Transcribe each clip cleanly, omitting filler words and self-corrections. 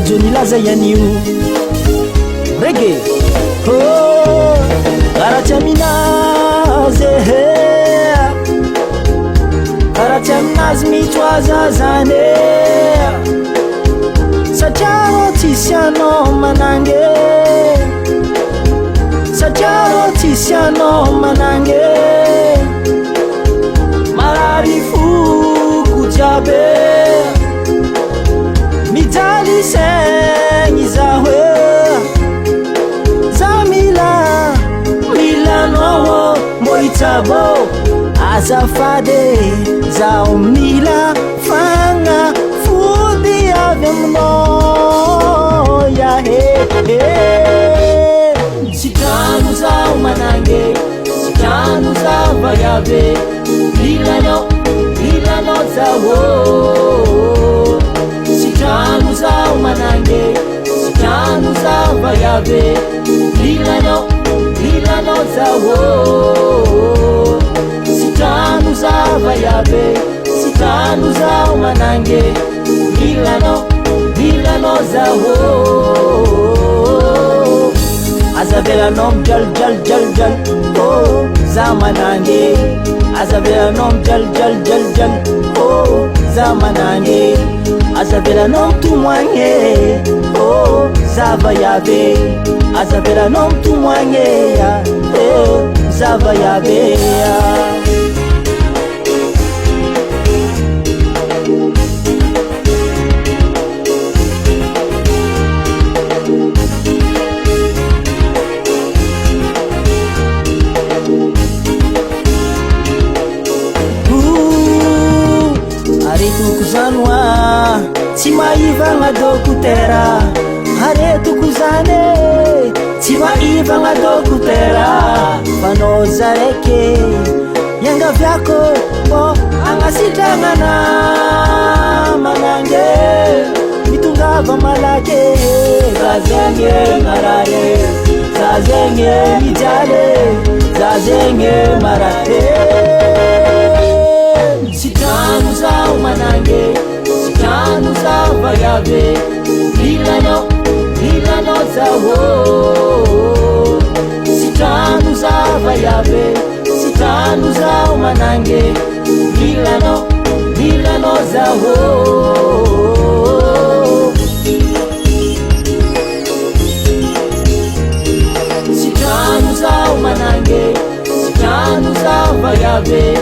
Johnny Laza yanio reggae oh Karachaminaze Karachaminaz mitwazazane Sacharo tisiano manange Sacharo tisiano manange Mararifu kujabe Mitali senyi zahwe Zamila Milano Moitabo Azafade Zao mila Fanga Fudi avemno Ya he Sikanu zao manange Sikanu zao vayabe Milano zawo Sikanu zao manange Sikanu zao vayabe Milano zawo Sikanu zao vayabe Sikanu zao manange Milano zawo Azabela nom jal oh zamanange Azabela nom jal oh zamanange Azabela nom tumwange oh zavayabe Azabela nom tumwange oh zavayabe Tukuzanwa Timaiva ngadokutera Hare tukuzane Timaiva ngadokutera Panozareke Yanga vyako Oh angasitangana Manange Mitungava malake Zazenge marare Zazenge mijale Zazenge marare Sikanu zao manange Sikanu zao vayabe Milano zawo Sikanu zao vayabe Sikanu zao manange Milano zawo Sikanu zao manange Sikanu zao vayabe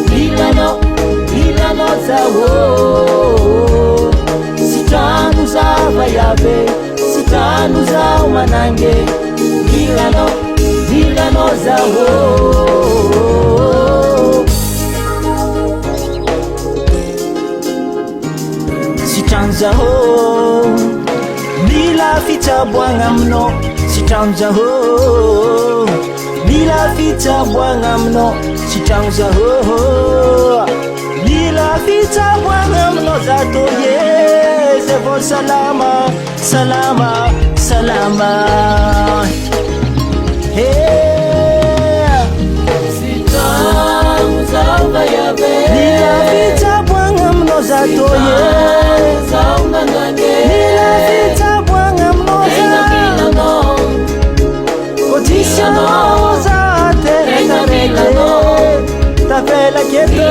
Milano zawo Sikanu zao vayabe Sikanu zao manange Milano zawo Sitanza ho Mila fita bwanga mno Sitanza ho Mila fita bwanga mno Sitanza ho Mila fita bwanga mno zato ye Zevo salama Hey Sitanza vayabe Mila fita bwanga mno zato ye Mila fita bwanga mno zato Kotishano zate Tafela keto